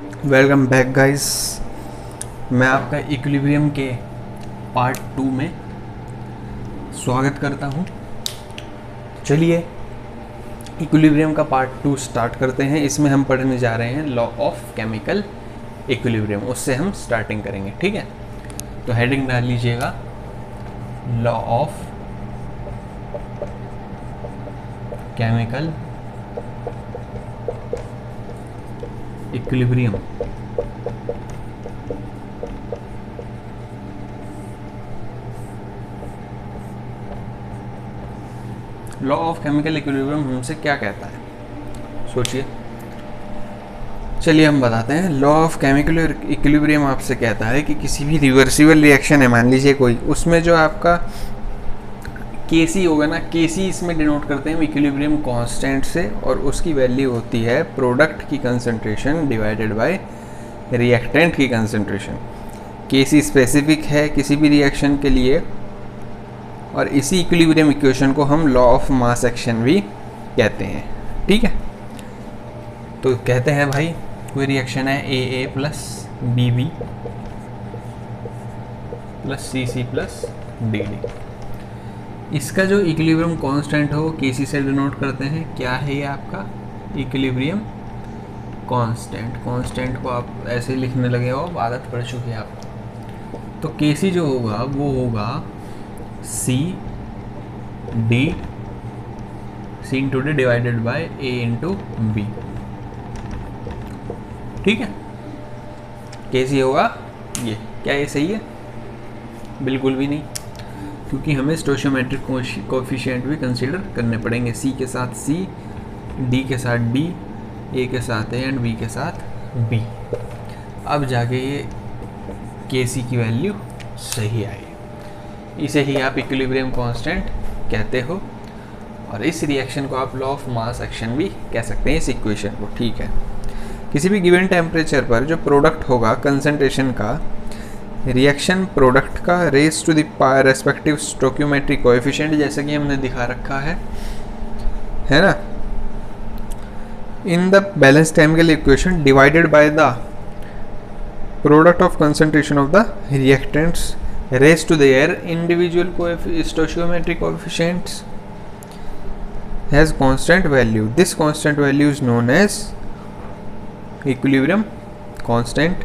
Welcome back guys. मैं आपका equilibrium के पार्ट 2 में स्वागत करता हूं। चलिए इक्विलिब्रियम का पार्ट 2 स्टार्ट करते हैं। इसमें हम पढ़ने जा रहे हैं लॉ ऑफ केमिकल इक्विलिब्रियम। उससे हम स्टार्टिंग करेंगे, ठीक है। तो हेडिंग डाल लीजिएगा law of chemical equilibrium. Law of chemical equilibrium हमसे क्या कहता है, सोचिए। चलिए हम बताते हैं। लॉ ऑफ केमिकल इक्विलिब्रियम आपसे कहता है कि किसी भी रिवर्सिबल रिएक्शन है, मान लीजिए कोई, उसमें जो आपका केसी होगा ना, केसी इसमें डिनोट करते हैं इक्विलिब्रियम कांस्टेंट से, और उसकी वैल्यू होती है प्रोडक्ट की कंसंट्रेशन डिवाइडेड बाय रिएक्टेंट की कंसंट्रेशन। केसी स्पेसिफिक है किसी भी रिएक्शन के लिए, और इसी इक्विलिब्रियम इक्वेशन को हम लॉ ऑफ मास एक्शन भी कहते हैं, ठीक है। तो कहते हैं भाई कोई रिएक्शन है A plus B B plus C plus D D. इसका जो इक्विलिब्रियम कांस्टेंट हो केसी से डिनोट करते हैं। क्या है ये आपका इक्विलिब्रियम कांस्टेंट। कांस्टेंट को आप ऐसे लिखने लगे हो, आदत पड़ चुकी है आपको। तो केसी जो होगा वो होगा C D into D divided by A into B, ठीक है। केसी होगा ये। क्या ये सही है? बिल्कुल भी नहीं, क्योंकि हमें स्टोशियोमेट्रिक कोएफिशिएंट भी कंसीडर करने पड़ेंगे। सी के साथ सी, डी के साथ डी, ए के साथ ए एंड बी के साथ बी। अब जाके ये केसी की वैल्यू सही आई। इसे ही आप इक्विलिब्रियम कांस्टेंट कहते हो, और इस रिएक्शन को आप लॉ ऑफ मास एक्शन भी कह सकते हैं, इस इक्वेशन को, ठीक है। किसी भी गिवन टेम्परेचर पर जो प्रोडक्ट होगा कंसंट्रेशन का, रिएक्शन प्रोडक्ट का raise to the respective stoichiometric coefficient, जैसे कि हमने दिखा रखा है ना, in the balance chemical equation divided by the product of concentration of the reactants raised to their individual stoichiometric coefficients has constant value. This constant value is known as equilibrium constant,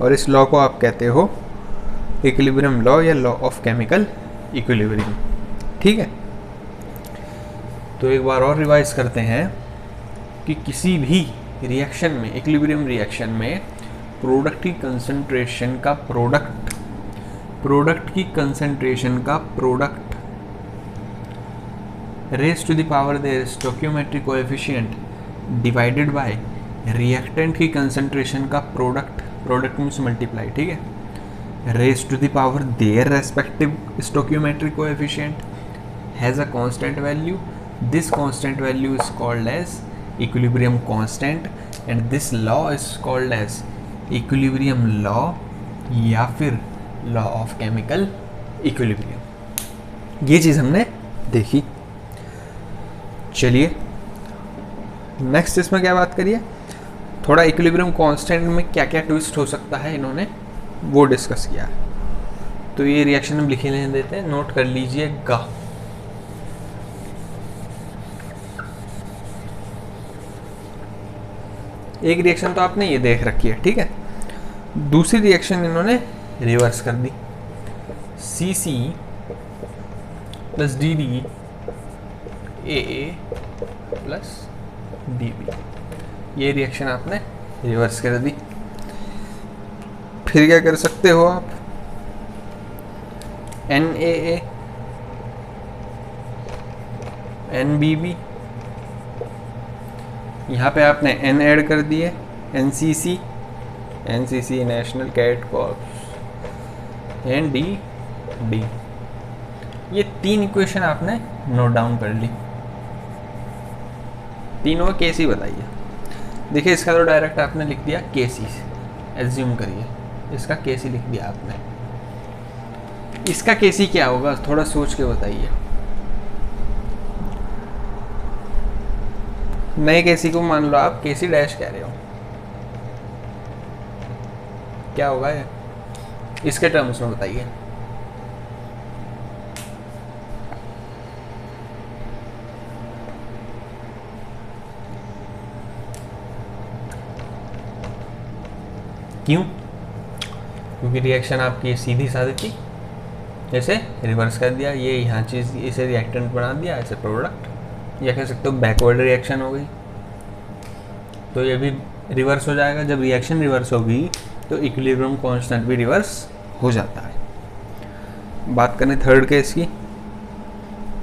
और इस law को आप कहते हो equilibrium law या law of chemical equilibrium, ठीक है। तो एक बार और रिवाइज करते हैं कि किसी भी रिएक्शन में, इक्विलिब्रियम रिएक्शन में, प्रोडक्ट की कंसंट्रेशन का प्रोडक्ट की कंसंट्रेशन का product raise to the power their stoichiometric coefficient divided by reactant की कंसंट्रेशन का प्रोडक्ट मींस मल्टीप्लाई, ठीक है, raise to the power their respective stoichiometric coefficient has a constant value. This constant value is called as equilibrium constant, and this law is called as equilibrium law या फिर law of chemical equilibrium. ये चीज़ हमने देखी। चलिए next इसमें क्या बात करिए, थोड़ा इक्विलिब्रियम कांस्टेंट में क्या क्या ट्विस्ट हो सकता है इन्होंने वो डिस्कस किया। तो ये रिएक्शन हम लिखे लेने देते हैं, नोट कर लीजिएगा। एक रिएक्शन तो आपने ये देख रखी है, ठीक है। दूसरी रिएक्शन इन्होंने रिवर्स कर दी। C C plus D D A plus D B, ये रिएक्शन आपने रिवर्स कर दी। फिर क्या कर सकते हो आप, n A n B B, यहाँ पे आपने एन ऐड कर दिए, n C C national cat corps, n D D. ये तीन इक्वेशन आपने नोट डाउन कर ली। तीनों का केसी बताइए। देखिए इसका तो डायरेक्ट आपने लिख दिया केसी, एज्यूम करिए इसका केसी लिख दिया आपने। इसका केसी क्या होगा, थोड़ा सोच के बताइए। नए केसी को मान लो आप केसी डैश कह रहे हो, क्या होगा ये, इसके टर्म्स में बताइए। क्यों? क्योंकि रिएक्शन आपकी सीधी साधी थी, जैसे रिवर्स कर दिया, ये यहाँ चीज़ इसे रिएक्टेंट बना दिया, ऐसे प्रोडक्ट, या कह सकते हो बैकवर्ड रिएक्शन हो गई, तो ये भी रिवर्स हो जाएगा। जब रिएक्शन रिवर्स होगी तो इक्विलिब्रियम कांस्टेंट भी रिवर्स हो जाता है। बात करें थर्ड केस की,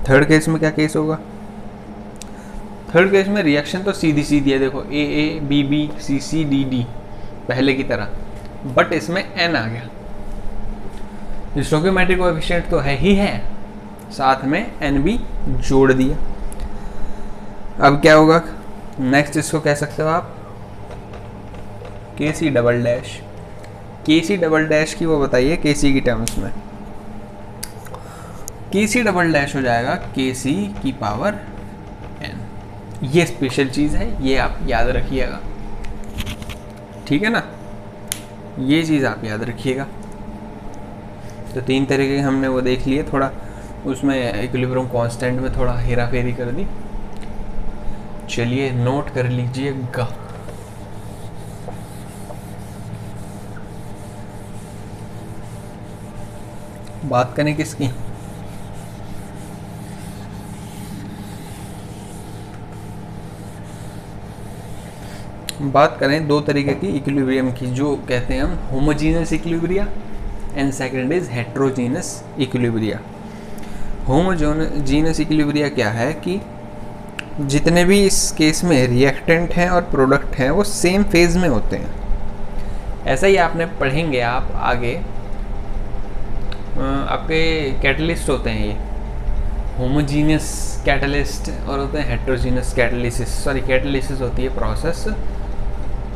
थर्ड केस में क्या केस होगा? थर्ड केस में रिएक्शन तो सीधी सीधी है, देखो A A B B C C D D पहले की तरह, बट इसमें एन आ गया। स्टोइकोमेट्रिक कोएफिशिएंट तो है ही है, साथ में एन भी जोड़ दिया। अब क्या होगा नेक्स्ट, इसको कह सकते हो आप के सी डबल डैश। के सी डबल डैश की वो बताइए के सी की टर्म्स में। के सी डबल डैश हो जाएगा के सी की पावर एन। ये स्पेशल चीज़ है, ये आप याद रखिएगा, ठीक है ना, ये चीज़ आप याद रखिएगा। तो तीन तरीके के हमने वो देख लिए, थोड़ा उसमें इक्विलिब्रियम कांस्टेंट में थोड़ा हेरा फेरी कर दी। चलिए नोट कर लीजिएगा। बात करें किसकी? बात करें दो तरीके की इक्विलिब्रियम की, जो कहते हैं हम homogeneous equilibria and second is heterogeneous equilibria. Homogeneous equilibria क्या है कि जितने भी इस केस में रिएक्टेंट हैं और प्रोडक्ट हैं वो सेम फेज में होते हैं। ऐसा ही आपने पढ़ेंगे आप आगे, आपके कैटलिस्ट होते हैं ये, होमोजीनियस कैटलिस्ट और होते हैं हेट्रोजीनियस कैटलिसिस। सॉरी, कैटलिसिस होती है process,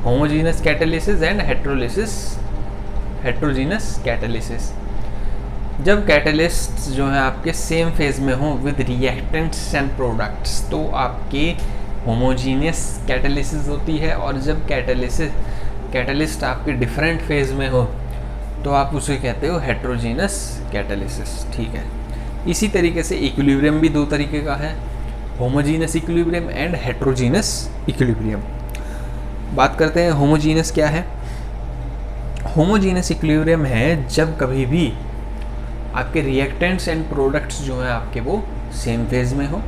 homogeneous catalysis and heterogeneous catalysis. जब कैटलिस्ट जो है आपके सेम फेज में हो विद रिएक्टेंट्स एंड प्रोडक्ट्स तो आपके होमोजीनियस कैटलिसिस होती है, और जब कैटलिस्ट आपके डिफरेंट फेज में हो तो आप उसे कहते हो हेट्रोजीनियस कैटलिसिस, ठीक है। इसी तरीके से इक्विलिब्रियम भी दो तरीके का है, homogeneous equilibrium and heterogeneous equilibrium. बात करते हैं होमोजीनियस क्या है। होमोजीनियस इक्विलिब्रियम है जब कभी भी आपके रिएक्टेंट्स एंड प्रोडक्ट्स जो हैं आपके वो सेम फेज में हो,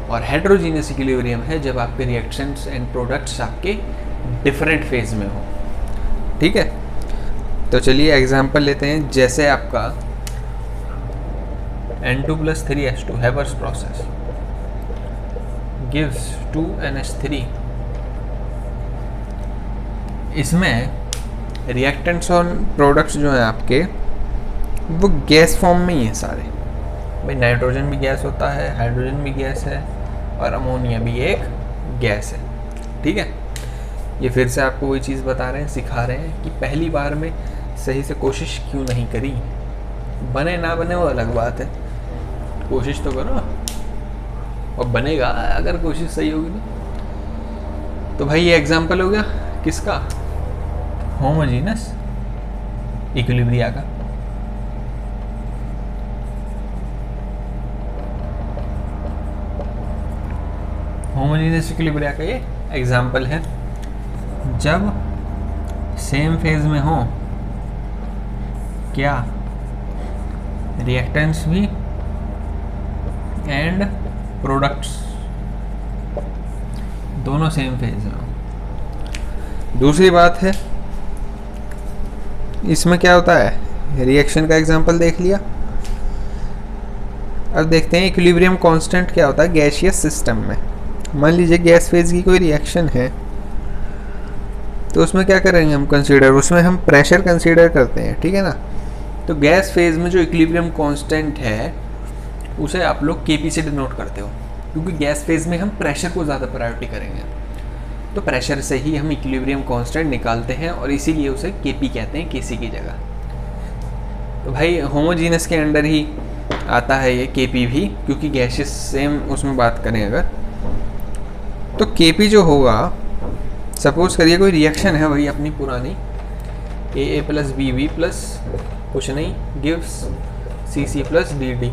और हेट्रोजीनियस इक्विलिब्रियम है जब आपके रिएक्टेंट्स एंड प्रोडक्ट्स आपके डिफरेंट फेज में हो, ठीक है। तो चलिए एग्जांपल लेते हैं, जैसे आपका N2+3H2 Haber's process gives 2NH3। इसमें रिएक्टेंट्स और प्रोडक्ट्स जो हैं आपके वो गैस फॉर्म में ही हैं सारे। भाई नाइट्रोजन भी गैस होता है, हाइड्रोजन भी गैस है, और अमोनिया भी एक गैस है, ठीक है। ये फिर से आपको वही चीज़ बता रहे हैं, सिखा रहे हैं कि पहली बार में सही से कोशिश क्यों नहीं करी। बने ना बने वो अलग बात है, कोशिश तो करो, और बनेगा अगर कोशिश सही होगी तो भाई ये एग्जाम्पल हो गया किसका? होमोजीनियस इक्विलिब्रिया का। होमोजीनियस इक्विलिब्रिया का ये एग्जाम्पल है, जब सेम फेज में हो क्या, रिएक्टेंट्स भी एंड प्रोडक्ट्स दोनों सेम फेज में हो। दूसरी बात है इसमें क्या होता है, रिएक्शन का एग्जांपल देख लिया। अब देखते हैं इक्विलिब्रियम कांस्टेंट क्या होता है गैसियस सिस्टम में। मान लीजिए गैस फेज की कोई रिएक्शन है, तो उसमें क्या करेंगे हम कंसीडर, उसमें हम प्रेशर कंसीडर करते हैं, ठीक है ना। तो गैस फेज में जो इक्विलिब्रियम कांस्टेंट है उसे आप लोग केपी से डिनोट करते हो, क्योंकि गैस फेज में हम प्रेशर को ज़्यादा प्रायोरिटी करेंगे, तो प्रेशर से ही हम इक्विलिब्रियम कांस्टेंट निकालते हैं, और इसीलिए उसे केपी कहते हैं केसी की जगह। तो भाई होमोजीनियस के अंडर ही आता है ये केपी भी, क्योंकि गैसियस सेम उसमें बात करें अगर, तो केपी जो होगा, सपोज करिए कोई रिएक्शन है वही अपनी पुरानी, ए प्लस बी प्लस कुछ नहीं गिव्स सी प्लस डी।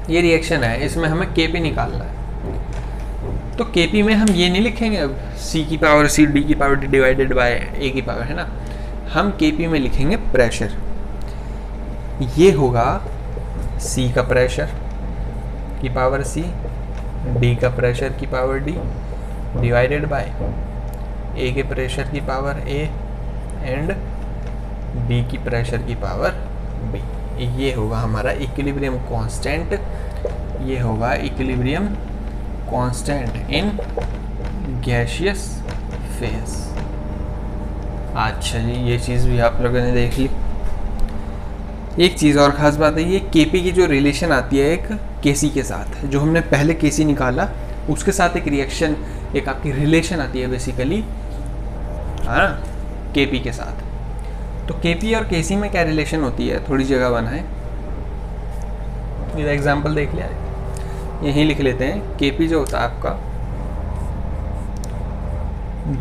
ये रिएक्शन है, इसमें हमें Kp निकालना है। तो Kp में हम ये नहीं लिखेंगे अब C की पावर C D की power D divided by A की पावर, है ना। हम Kp में लिखेंगे प्रेशर। ये होगा C का प्रेशर की पावर C, D का प्रेशर की power D divided by A के प्रेशर की पावर A एंड B की प्रेशर की पावर B। ये होगा हमारा इक्विलिब्रियम कांस्टेंट, ये होगा equilibrium constant in gaseous phase. अच्छा जी, ये चीज़ भी आप लोगों ने देख ली। एक चीज़ और ख़ास बात है, ये Kp की जो रिलेशन आती है एक Kc के साथ, जो हमने पहले Kc निकाला उसके साथ एक रिएक्शन, एक आपकी रिलेशन आती है बेसिकली, हाँ Kp के साथ। तो Kp और Kc में क्या रिलेशन होती है, थोड़ी जगह बनाए, ये एग्जांपल देख लिया, यहीं लिख लेते हैं। Kp जो होता है आपका,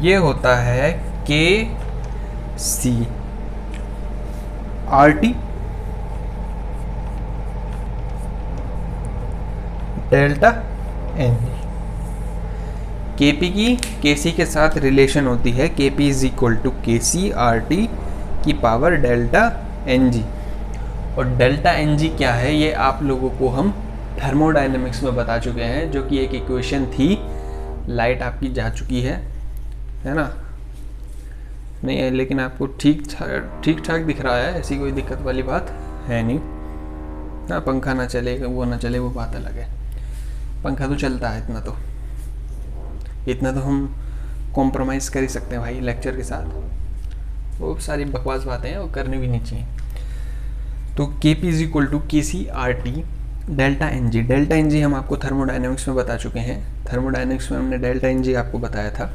ये होता है Kc RT delta Ng। Kp की Kc के साथ रिलेशन होती है Kp is equal to Kc RT की पावर डेल्टा Ng। और डेल्टा Ng क्या है, ये आप लोगों को हम थर्मोडायनेमिक्स में बता चुके हैं, जो कि एक इक्वेशन थी। लाइट आपकी जा चुकी है ना, नहीं है, लेकिन आपको ठीक ठाक दिख रहा है, ऐसी कोई दिक्कत वाली बात है नहीं। हाँ, पंखा ना चले वो ना चले वो बात अलग है, पंखा तो चलता है, इतना तो हम कॉम्प्रोमाइज़ कर ही सकते हैं भाई लेक्चर के साथ। वो सारी बकवास बातें हैं, वो करनी भी नहीं चाहिए। तो Kp is equal to Kc RT delta Ng। Delta Ng हम आपको थर्मोडायनेमिक्स में बता चुके हैं। थर्मोडायनेमिक्स में हमने डेल्टा Ng आपको बताया था,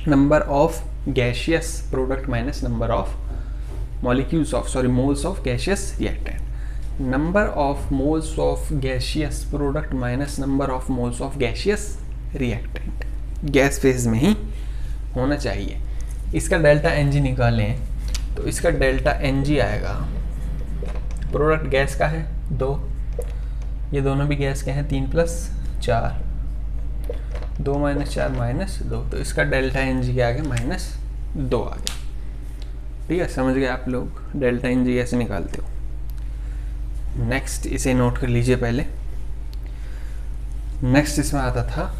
number of gaseous product minus number of molecules of moles of gaseous reactant. Number of moles of gaseous product minus number of moles of gaseous reactant, gas phase में ही होना चाहिए। इसका delta Ng निकालें तो इसका डेल्टा Ng आएगा, product gas का है 2, ये दोनों भी गैस के हैं 3 + 4, 2 - 4 -2, तो इसका डेल्टा Ng क्या आ गया -2 आ गया। ठीक है, समझ गए आप लोग डेल्टा Ng कैसे निकालते हो। नेक्स्ट इसे नोट कर लीजिए पहले। नेक्स्ट इसमें आता था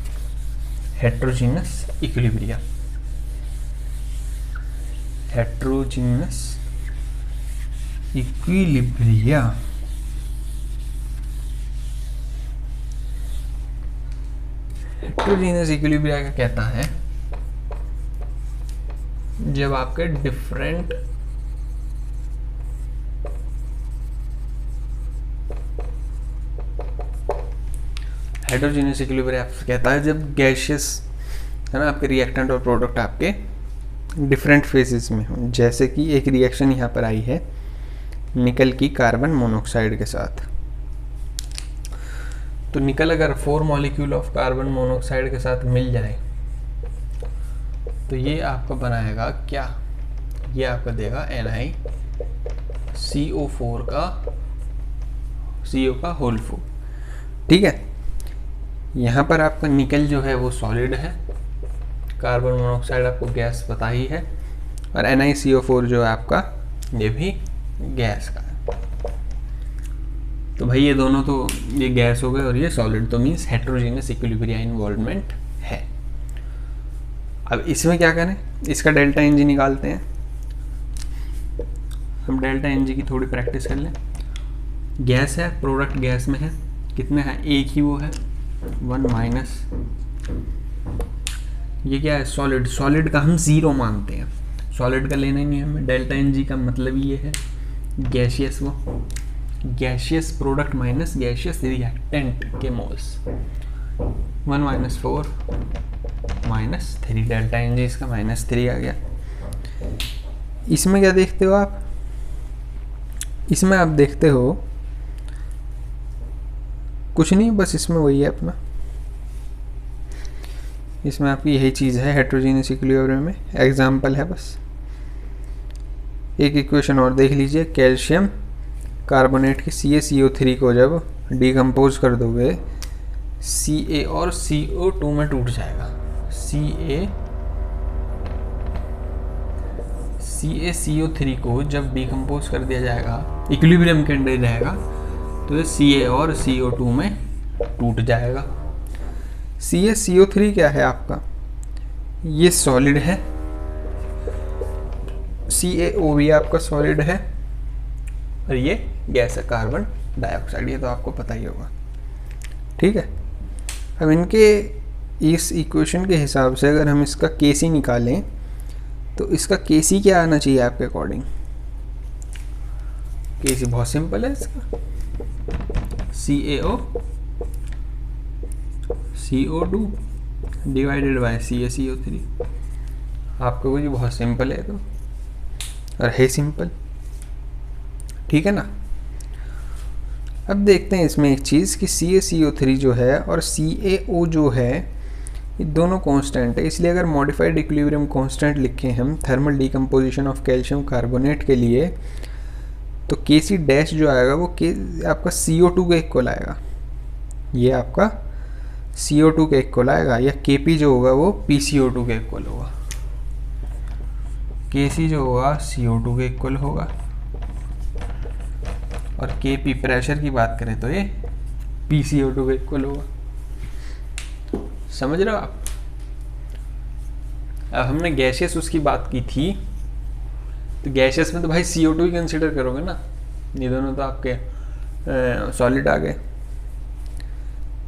heterogeneous equilibrium. Heterogeneous equilibria heterogeneous equilibria क्या कहता है, जब आपके डिफरेंट हेट्रोजीनस इक्विलिब्रिया कहता है जब गैशियस है ना, आपके रिएक्टेंट और प्रोडक्ट आपके डिफरेंट फेजेस में हो। जैसे कि एक रिएक्शन यहाँ पर आई है निकल की कार्बन मोनोऑक्साइड के साथ। तो निकल अगर 4 मॉलिक्यूल ऑफ कार्बन मोनोऑक्साइड के साथ मिल जाए तो ये आपका बनाएगा क्या, ये आपका देगा NiCO4 का CO का होल 4। ठीक है, यहाँ पर आपका निकल जो है वो सॉलिड है, कार्बन मोनोऑक्साइड आपको गैस पता ही है, और NiCO4 जो है आपका ये भी गैस का है। तो भाई ये दोनों तो ये गैस हो गए और ये सॉलिड, तो मीन्स हेट्रोजीनियस इक्विलिब्रिया इन्वॉल्वमेंट है। अब इसमें क्या करें, इसका डेल्टा Ng निकालते हैं। हम डेल्टा Ng की थोड़ी प्रैक्टिस कर लें। गैस है, प्रोडक्ट गैस में है, कितने हैं, एक ही वो है 1 माइनस, ये क्या है सॉलिड, सॉलिड का हम 0 मानते हैं, सॉलिड का लेना ही नहीं हमें। डेल्टा Ng का मतलब ये है गैशियस, वो gaseous product minus gaseous reactant के मोल्स, 1 - 4 -3, डेल्टा Ng इसका -3 आ गया। इसमें क्या देखते हो आप, इसमें आप देखते हो कुछ नहीं, बस इसमें वही है अपना, इसमें आपकी यही चीज़ है हेट्रोजीनियस इक्विलिब्रियम में, एग्जाम्पल है बस। एक इक्वेशन और देख लीजिए, कैल्शियम कार्बोनेट की CaCO3 को जब डिकम्पोज कर दोगे Ca और CO2 में टूट जाएगा। CaCO3 को जब डिकम्पोज कर दिया जाएगा, इक्विलिब्रियम के अंदर रहेगा, तो ये Ca और CO2 में टूट जाएगा। CaCO3 क्या है आपका, ये सॉलिड है, CaO भी आपका सॉलिड है, और ये गैस है कार्बन डाइऑक्साइड, ये तो आपको पता ही होगा। ठीक है, अब इनके इस इक्वेशन के हिसाब से अगर हम इसका Kc निकालें तो इसका Kc क्या आना चाहिए आपके अकॉर्डिंग? Kc बहुत सिंपल है इसका, CaO CO2 divided by CaCO3। आपको कुछ बहुत सिंपल है तो, और है सिंपल, ठीक है ना। अब देखते हैं इसमें एक चीज़ कि CaCO3 जो है और CaO जो है ये दोनों कांस्टेंट है, इसलिए अगर मॉडिफाइड इक्विलिब्रियम कांस्टेंट लिखें हम thermal decomposition of calcium carbonate के लिए, तो Kc डैश जो आएगा वो आपका CO2 के इक्वल आएगा, ये आपका CO2 के इक्वल आएगा, या Kp जो होगा वो PCO2 के इक्वल होगा। Kc जो होगा CO2 के इक्वल होगा, और Kp प्रेशर की बात करें तो ये PCO2 के इक्वल होगा। समझ रहे हो आप? अब हमने गैसियस उसकी बात की थी, तो गैसियस में तो भाई CO2 ही कंसिडर करोगे ना, ये दोनों तो आपके सॉलिड आ गए,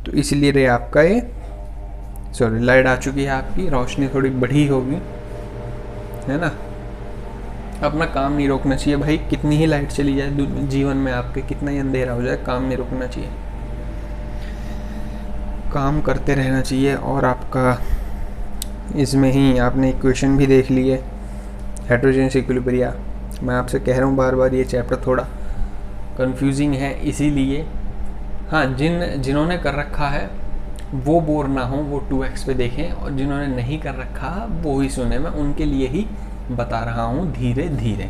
तो इसलिए रे आपका ये, सॉरी लाइट आ चुकी है आपकी, रोशनी थोड़ी बढ़ी होगी, है ना। अपना काम नहीं रोकना चाहिए भाई, कितनी ही लाइट चली जाए जीवन में आपके, कितना ही अंधेरा हो जाए, काम नहीं रुकना चाहिए, काम करते रहना चाहिए। और आपका इसमें ही आपने इक्वेशन भी देख ली है, हेटेरोजेनस इक्विलिब्रिया। मैं आपसे कह रहा हूँ बार बार, ये चैप्टर थोड़ा कंफ्यूजिंग है, इसीलिए हाँ, जिन्होंने कर रखा है वो बोर ना हो, वो 2x पे देखें, और जिन्होंने नहीं कर रखा वो ही सुने, मैं उनके लिए ही बता रहा हूँ धीरे धीरे।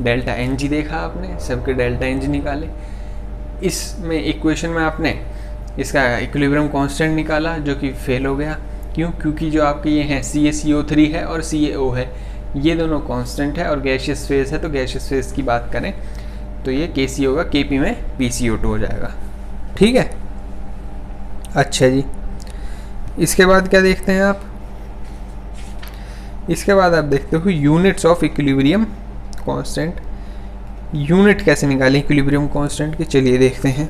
डेल्टा एन जी देखा आपने, सबके डेल्टा एन जी निकाले, इसमें इक्वेशन में आपने इसका इक्विलिब्रियम कांस्टेंट निकाला जो कि फेल हो गया। क्यों? क्योंकि जो आपके ये हैं CaCO3 है और CaO है, ये दोनों कांस्टेंट है और गैसियस फेज है, तो गैसियस फेज की बात करें तो ये Kc होगा, Kp में PCO2 हो जाएगा। ठीक है, अच्छा जी, इसके बाद क्या देखते हैं आप? इसके बाद आप देखते हो units of equilibrium constant. Unit कैसे निकालें इक्विलिब्रियम कांस्टेंट के, चलिए देखते हैं,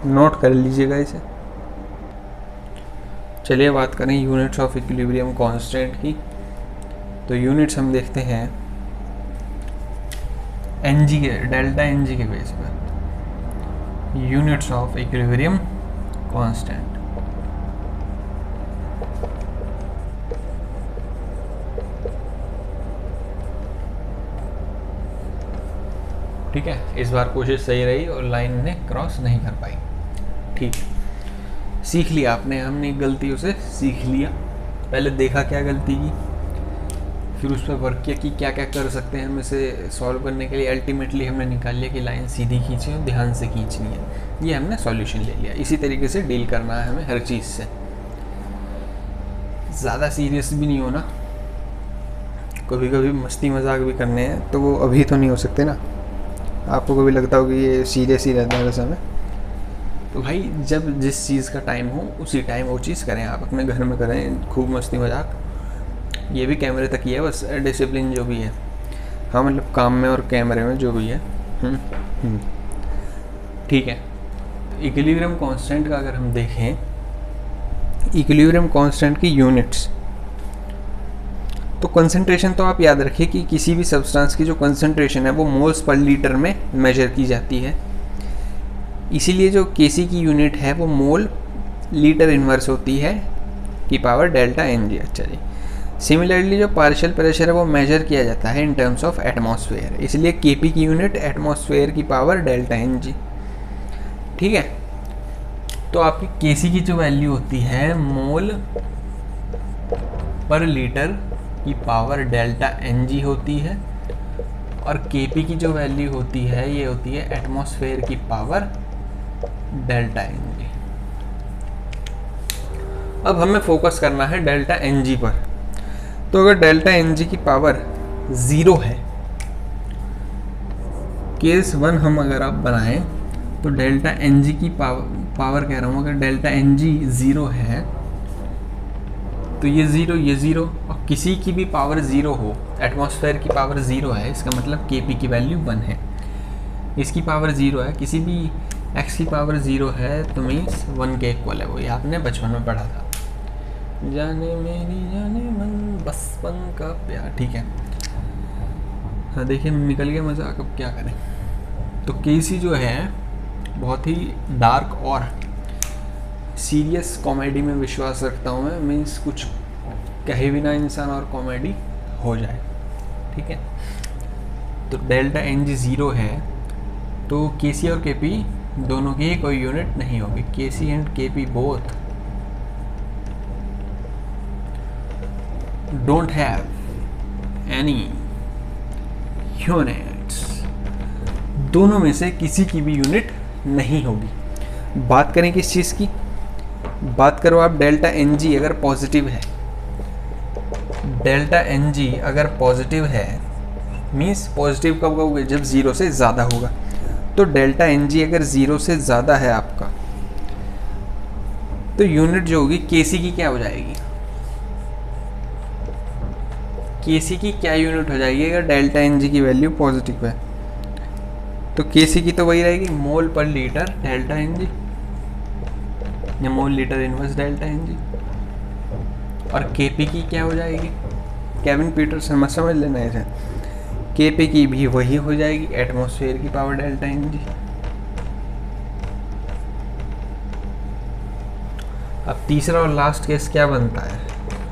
नोट कर लीजिएगा इसे। चलिए बात करें यूनिट्स ऑफ इक्विलिब्रियम कांस्टेंट की, तो यूनिट्स हम देखते हैं Ng के, डेल्टा Ng के बेस पर, यूनिट्स ऑफ इक्विलिब्रियम कांस्टेंट। ठीक है, इस बार कोशिश सही रही और लाइन ने क्रॉस नहीं कर पाई। ठीक, सीख लिया आपने, हमने गलतियों से सीख लिया, पहले देखा क्या गलती की, फिर उस पर वर्क किया कि क्या क्या कर सकते हैं हम इसे सॉल्व करने के लिए। अल्टीमेटली हमने निकाल लिया कि लाइन सीधी खींची और ध्यान से खींचनी है, ये हमने सॉल्यूशन ले लिया। इसी तरीके से डील करना है हमें हर चीज़ से, ज़्यादा सीरियस भी नहीं होना, कभी कभी मस्ती मजाक भी करने हैं, तो वो अभी तो नहीं हो सकते ना। आपको कभी लगता हो कि ये सीरियस ही रहता है समय, तो भाई जब जिस चीज़ का टाइम हो उसी टाइम वो चीज़ करें। आप अपने घर में करें खूब मस्ती मजाक, ये भी कैमरे तक ही है, बस डिसिप्लिन जो भी है, हाँ मतलब काम में और कैमरे में जो भी है। ठीक है, इक्विलिब्रियम कांस्टेंट का अगर हम देखें, इक्विलिब्रियम कांस्टेंट की यूनिट्स, तो कंसंट्रेशन तो आप याद रखिए कि किसी भी सब्सटेंस की जो कंसंट्रेशन है वो मोल्स पर लीटर में मेजर की जाती है, इसीलिए जो Kc की यूनिट है वो मोल लीटर इनवर्स होती है की पावर डेल्टा Ng। अच्छा जी, सिमिलरली जो पार्शियल प्रेशर है वो मेजर किया जाता है इन टर्म्स ऑफ एटमॉस्फेयर, इसलिए Kp की यूनिट एटमॉस्फेयर की पावर डेल्टा Ng। ठीक है, तो आपकी Kc की जो वैल्यू होती है मोल पर लीटर की पावर डेल्टा एन जी होती है, और के पी की जो वैल्यू होती है ये होती है एटमॉस्फेयर की पावर डेल्टा एन जी। अब हमें फोकस करना है डेल्टा एन जी पर। तो अगर डेल्टा एन जी की पावर 0 है, केस 1 हम अगर आप बनाएं तो डेल्टा एन जी की पावर कह रहा हूँ, अगर डेल्टा एन जी 0 है तो ये 0 ये 0, और किसी की भी पावर 0 हो, एटमॉस्फेयर की पावर 0 है, इसका मतलब के पी की वैल्यू 1 है। इसकी पावर 0 है, किसी भी एक्स की पावर 0 है तो मीन्स 1 के इक्वल है। वो ये आपने बचपन में पढ़ा था, जाने मेरी जाने मन बचपन का प्यार, ठीक है। हाँ देखिए निकल गया मजाक, अब क्या करें। तो केसी जो है बहुत ही डार्क और सीरियस कॉमेडी में विश्वास रखता हूँ मैं, मीन्स कुछ कहे बिना इंसान और कॉमेडी हो जाए, ठीक है। तो डेल्टा एन जी 0 है तो के सी और के पी दोनों की कोई यूनिट नहीं होगी। के सी एंड के P both don't have any units, दोनों में से किसी की भी यूनिट नहीं होगी। बात करें किस चीज़ की, बात करो आप डेल्टा एन जी अगर पॉजिटिव है, डेल्टा एन जी अगर पॉजिटिव है मीन्स पॉजिटिव कब होगा, जब 0 से ज़्यादा होगा। तो डेल्टा एन जी अगर 0 से ज़्यादा है आपका, तो यूनिट जो होगी केसी की क्या हो जाएगी, केसी की क्या यूनिट हो जाएगी अगर डेल्टा एन जी की वैल्यू पॉजिटिव है। तो केसी की तो वही रहेगी मोल पर लीटर डेल्टा एन जी, या mole litre inverse delta N G. और केपी की क्या हो जाएगी, केविन पीटरसन समझ लेना इसे, केपी की भी वही हो जाएगी एटमॉस्फेयर की पावर डेल्टा एन जी। अब तीसरा और लास्ट केस क्या बनता है,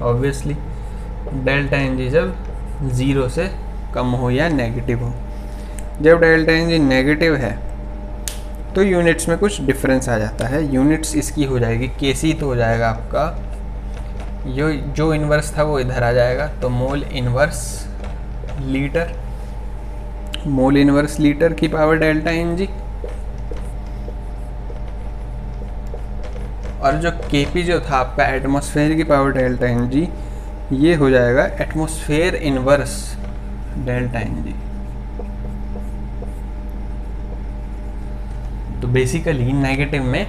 ऑब्वियसली डेल्टा एन जी जब 0 से कम हो या नेगेटिव हो। जब डेल्टा एन जी नेगेटिव है तो यूनिट्स में कुछ डिफरेंस आ जाता है। यूनिट्स इसकी हो जाएगी, केसी तो हो जाएगा आपका, जो इन्वर्स था वो इधर आ जाएगा, तो मोल इन्वर्स लीटर, मोल इन्वर्स लीटर की पावर डेल्टा एन जी। और जो केपी जो था आपका एटमॉस्फेयर की पावर डेल्टा एन जी, ये हो जाएगा atmosphere inverse delta N G. तो बेसिकली नेगेटिव में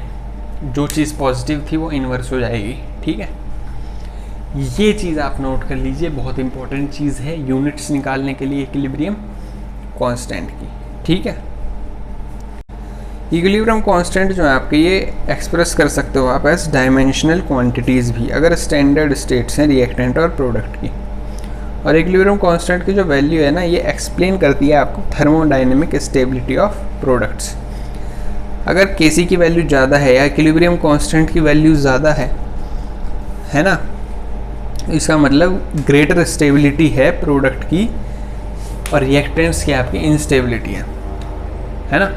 जो चीज़ पॉजिटिव थी वो इन्वर्स हो जाएगी, ठीक है। ये चीज़ आप नोट कर लीजिए, बहुत इंपॉर्टेंट चीज़ है यूनिट्स निकालने के लिए इक्विलिब्रियम कांस्टेंट की, ठीक है। इक्विलिब्रियम कांस्टेंट जो है आपके, ये एक्सप्रेस कर सकते हो आप एज डायमेंशनल क्वांटिटीज़ भी, अगर स्टैंडर्ड स्टेट्स हैं रिएक्टेंट और प्रोडक्ट की। और इक्विलिब्रियम कांस्टेंट की जो वैल्यू है ना, ये एक्सप्लेन करती है आपको थर्मोडायनेमिक स्टेबिलिटी ऑफ प्रोडक्ट्स। अगर केसी की वैल्यू ज़्यादा है या इक्विलिब्रियम कांस्टेंट की वैल्यू ज़्यादा है ना, इसका मतलब ग्रेटर स्टेबिलिटी है प्रोडक्ट की, और रिएक्टेंट्स की आपकी इंस्टेबिलिटी है ना।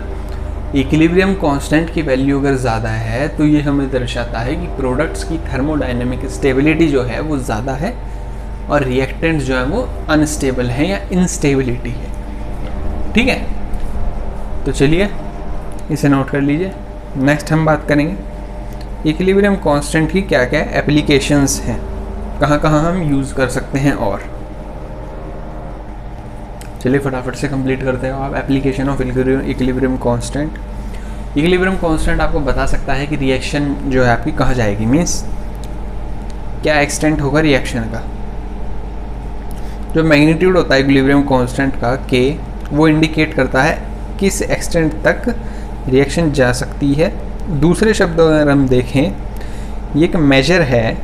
इक्विलिब्रियम कांस्टेंट की वैल्यू अगर ज़्यादा है तो ये हमें दर्शाता है कि प्रोडक्ट्स की थर्मोडायनेमिक स्टेबिलिटी जो है वो ज़्यादा है, और रिएक्टेंट्स जो है वो अनस्टेबल है या इंस्टेबिलिटी है, ठीक है। तो चलिए इसे नोट कर लीजिए। नेक्स्ट हम बात करेंगे इक्विलिब्रियम कांस्टेंट की क्या क्या एप्लीकेशंस हैं, कहाँ कहाँ हम यूज़ कर सकते हैं। और चलिए फटाफट से कंप्लीट करते हो आप। Application of equilibrium constant, equilibrium constant आपको बता सकता है कि रिएक्शन जो है आपकी कहाँ जाएगी, मीन्स क्या एक्सटेंट होगा रिएक्शन का। जो मैग्नीट्यूड होता है इक्विलिब्रियम कांस्टेंट का के, वो इंडिकेट करता है किस एक्सटेंट तक रिएक्शन जा सकती है। दूसरे शब्दों में अगर हम देखें, ये एक मेजर है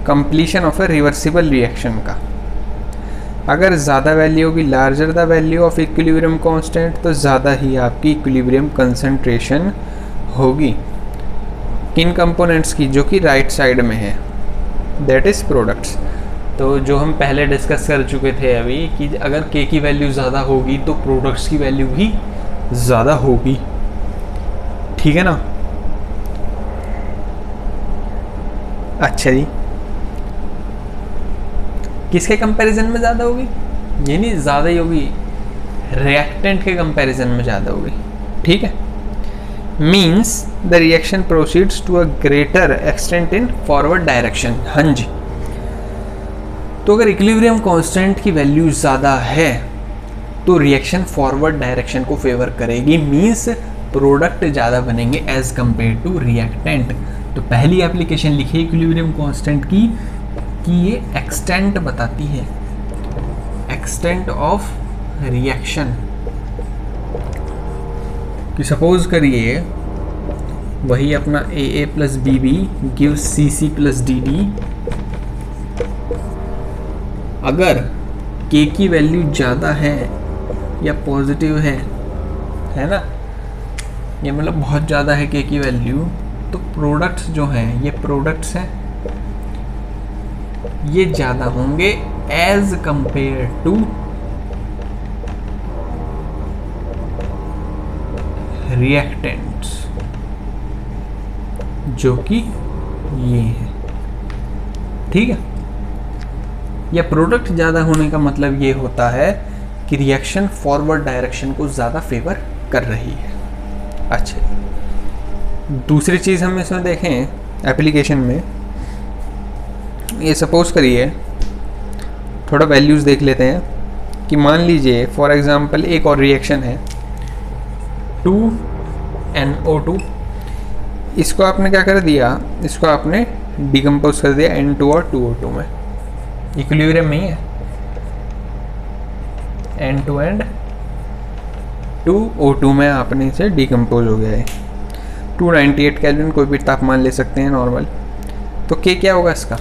completion of A reversible reaction का। अगर ज़्यादा वैल्यू होगी, larger the value of equilibrium constant, तो ज़्यादा ही आपकी इक्विलिब्रियम कंसंट्रेशन होगी किन कंपोनेंट्स की, जो कि राइट साइड में है, दैट इज़ प्रोडक्ट्स। तो जो हम पहले डिस्कस कर चुके थे अभी कि अगर के की वैल्यू ज़्यादा होगी तो प्रोडक्ट्स की वैल्यू भी ज़्यादा होगी, ठीक है ना। अच्छा जी, किसके कंपैरिजन में ज़्यादा होगी, यानी ज़्यादा ही होगी रिएक्टेंट के कंपैरिजन में ज़्यादा होगी। ठीक है, means the reaction proceeds to a greater extent in forward direction. हाँ जी, तो अगर इक्विलिब्रियम कांस्टेंट की वैल्यू ज़्यादा है तो रिएक्शन फॉरवर्ड डायरेक्शन को फेवर करेगी, मीन्स प्रोडक्ट ज़्यादा बनेंगे एज कंपेयर टू रिएक्टेंट। तो पहली एप्लीकेशन लिखी इक्विलिब्रियम कांस्टेंट की कि ये एक्सटेंट बताती है, एक्सटेंट ऑफ रिएक्शन। कि सपोज करिए वही अपना AA plus BB gives CC plus DD, अगर K की वैल्यू ज़्यादा है या पॉजिटिव है ना, ये मतलब बहुत ज़्यादा है K की वैल्यू, तो प्रोडक्ट्स जो हैं, ये प्रोडक्ट्स हैं, ये ज़्यादा होंगे एज कंपेयर टू रिएक्टेंट्स, जो कि ये है। ठीक है, या प्रोडक्ट ज़्यादा होने का मतलब ये होता है कि रिएक्शन फॉरवर्ड डायरेक्शन को ज़्यादा फेवर कर रही है। अच्छा, दूसरी चीज़ हम इसमें देखें एप्लीकेशन में, ये सपोज करिए थोड़ा वैल्यूज़ देख लेते हैं कि मान लीजिए फॉर एग्जांपल एक और रिएक्शन है 2NO2, इसको आपने क्या कर दिया, इसको आपने डिकम्पोज कर दिया N2 और 2O2 में, इक्विलिब्रियम में ही है, N2 एंड 2O2 में आपने इसे डिकम्पोज हो गया है। 298 केल्विन, कोई भी तापमान ले सकते हैं नॉर्मल। तो K क्या होगा इसका,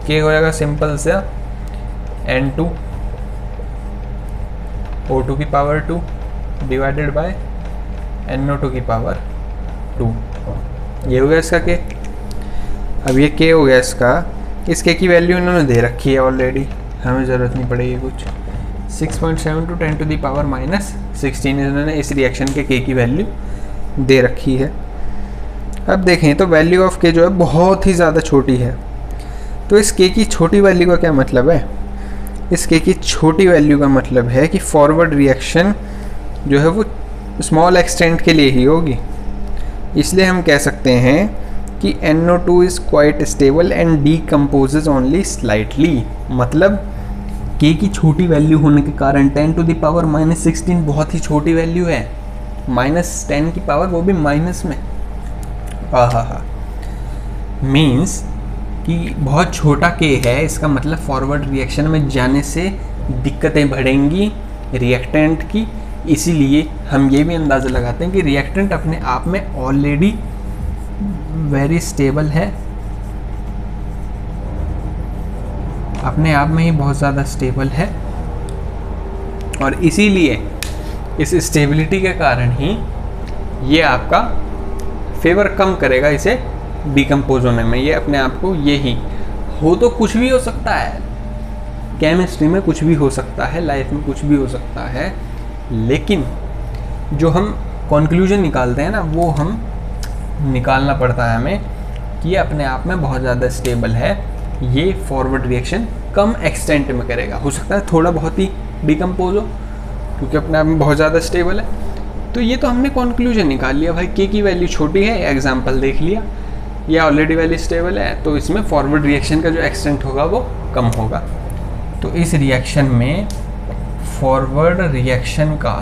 K हो जाएगा सिंपल से N2 O2 की पावर 2 डिवाइडेड बाय NO2 की पावर 2, ये हो गया इसका K। अब ये K हो गया इसका, इस K की वैल्यू इन्होंने दे रखी है ऑलरेडी, हमें ज़रूरत नहीं पड़ेगी कुछ। 6.7 टू 10 टू दी पावर -16 इन्होंने इस रिएक्शन के K की वैल्यू दे रखी है। अब देखें तो वैल्यू ऑफ K जो है बहुत ही ज़्यादा छोटी है, तो इस K की छोटी वैल्यू का क्या मतलब है, इस K की छोटी वैल्यू का मतलब है कि फॉरवर्ड रिएक्शन जो है वो स्मॉल एक्सटेंट के लिए ही होगी। इसलिए हम कह सकते हैं कि NO2 is quite stable and decomposes only slightly, मतलब K की छोटी वैल्यू होने के कारण 10 टू द पावर -16 बहुत ही छोटी वैल्यू है, -10 की पावर वो भी माइनस में, आहा, मीन्स कि बहुत छोटा K है, इसका मतलब फॉरवर्ड रिएक्शन में जाने से दिक्कतें बढ़ेंगी रिएक्टेंट की। इसीलिए हम ये भी अंदाज़ा लगाते हैं कि रिएक्टेंट अपने आप में ऑलरेडी वेरी स्टेबल है, अपने आप में ही बहुत ज़्यादा स्टेबल है, और इसीलिए इस स्टेबिलिटी के कारण ही ये आपका फेवर कम करेगा इसे डिकम्पोज होने में। ये अपने आप को यही हो, तो कुछ भी हो सकता है, केमिस्ट्री में कुछ भी हो सकता है, लाइफ में कुछ भी हो सकता है, लेकिन जो हम कंक्लूजन निकालते हैं ना, वो हम निकालना पड़ता है हमें कि ये अपने आप में बहुत ज़्यादा स्टेबल है, ये फॉरवर्ड रिएक्शन कम एक्सटेंट में करेगा, हो सकता है थोड़ा बहुत ही डिकम्पोज हो क्योंकि अपने आप में बहुत ज़्यादा स्टेबल है। तो ये तो हमने कंक्लूजन निकाल लिया भाई, K की वैल्यू छोटी है, एग्जाम्पल देख लिया, ये ऑलरेडी वैल्यू स्टेबल है, तो इसमें फॉरवर्ड रिएक्शन का जो एक्सटेंट होगा वो कम होगा। तो इस रिएक्शन में फॉरवर्ड रिएक्शन का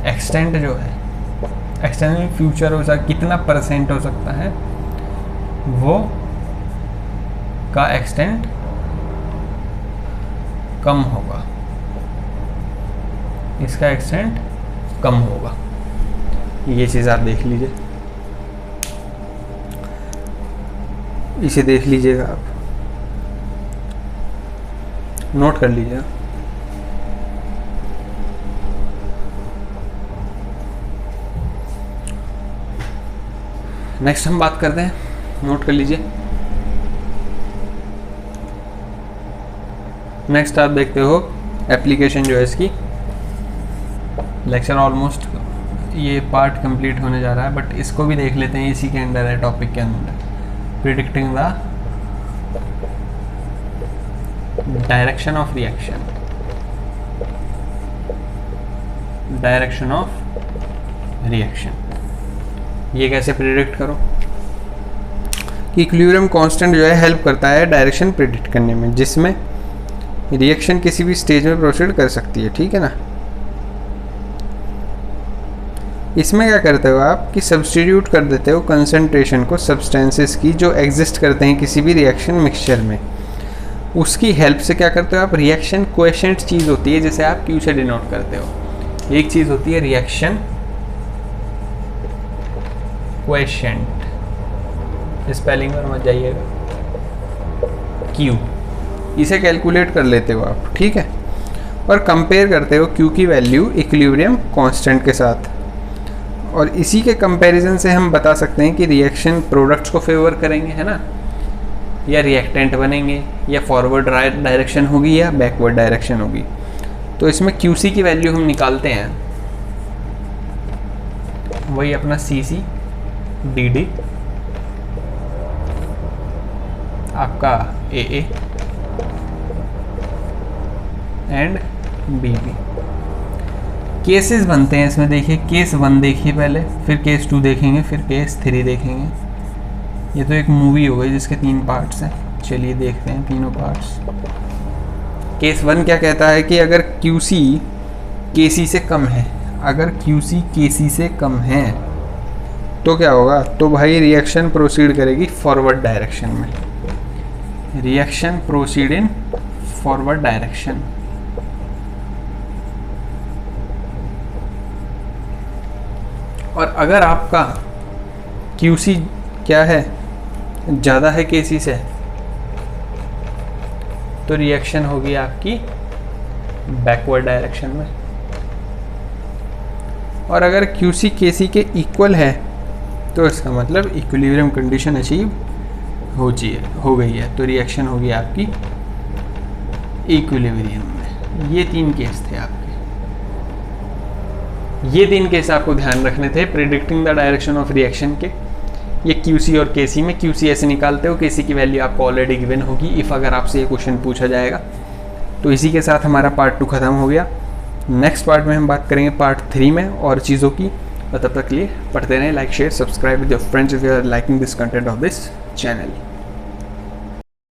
एक्सटेंट जो है, एक्सटेंट में फ्यूचर हो सकता, कितना % हो सकता है, वो का एक्सटेंट कम होगा, इसका एक्सटेंट कम होगा। ये चीज़ आप देख लीजिए, इसे देख लीजिएगा, आप नोट कर लीजिएगा। नेक्स्ट हम बात करते हैं, नोट कर लीजिए। नेक्स्ट आप देखते हो एप्लीकेशन जो है इसकी, लेक्चर ऑलमोस्ट ये पार्ट कंप्लीट होने जा रहा है, बट इसको भी देख लेते हैं, इसी के अंदर है, टॉपिक के अंदर। Predicting the direction of reaction, direction of reaction. ये कैसे प्रिडिक्ट करो कि इक्विलिब्रियम कांस्टेंट जो है हेल्प करता है डायरेक्शन प्रिडिक्ट करने में, जिसमें रिएक्शन किसी भी स्टेज में प्रोसीड कर सकती है, ठीक है ना। इसमें क्या करते हो आप कि सब्स्टिट्यूट कर देते हो कंसंट्रेशन को सब्सटेंसेस की जो एग्जिस्ट करते हैं किसी भी रिएक्शन मिक्सचर में, उसकी हेल्प से क्या करते हो आप, रिएक्शन कोएफिशिएंट चीज़ होती है जिसे आप Q से डिनोट करते हो। एक चीज़ होती है रिएक्शन कोएफिशिएंट, स्पेलिंग पर मत जाइएगा, Q, इसे कैलकुलेट कर लेते हो आप, ठीक है, और कंपेयर करते हो Q की वैल्यू इक्विलिब्रियम कांस्टेंट के साथ, और इसी के कंपैरिजन से हम बता सकते हैं कि रिएक्शन प्रोडक्ट्स को फेवर करेंगे, है ना, या रिएक्टेंट बनेंगे, या फॉरवर्ड डायरेक्शन होगी या बैकवर्ड डायरेक्शन होगी। तो इसमें QC की वैल्यू हम निकालते हैं, वही अपना CC DD आपका AA एंड BB। केसेस बनते हैं इसमें, देखिए केस 1 देखिए पहले, फिर केस 2 देखेंगे, फिर केस 3 देखेंगे। ये तो एक मूवी हो गई जिसके 3 पार्ट्स हैं, चलिए देखते हैं तीनों पार्ट्स। केस 1 क्या कहता है कि अगर QC KC से कम है, अगर QC KC से कम है तो क्या होगा, तो भाई रिएक्शन प्रोसीड करेगी फॉरवर्ड डायरेक्शन में, reaction proceed in forward direction. और अगर आपका QC क्या है, ज़्यादा है KC से, तो रिएक्शन होगी आपकी बैकवर्ड डायरेक्शन में। और अगर QC KC के इक्वल है तो इसका मतलब इक्विलिब्रियम कंडीशन अचीव हो गई है, तो रिएक्शन होगी आपकी इक्विलिब्रियम में। ये 3 केस थे आपके, ये 3 केस आपको ध्यान रखने थे predicting the direction of reaction के। ये QC और KC में QC ऐसे निकालते हो, KC की वैल्यू आपको ऑलरेडी गिवन होगी इफ़ अगर आपसे ये क्वेश्चन पूछा जाएगा। तो इसी के साथ हमारा पार्ट 2 ख़त्म हो गया। नेक्स्ट पार्ट में हम बात करेंगे पार्ट 3 में और चीज़ों की, और तब तक के लिए पढ़ते रहें, like share subscribe with your friends if you are liking this content of this channel.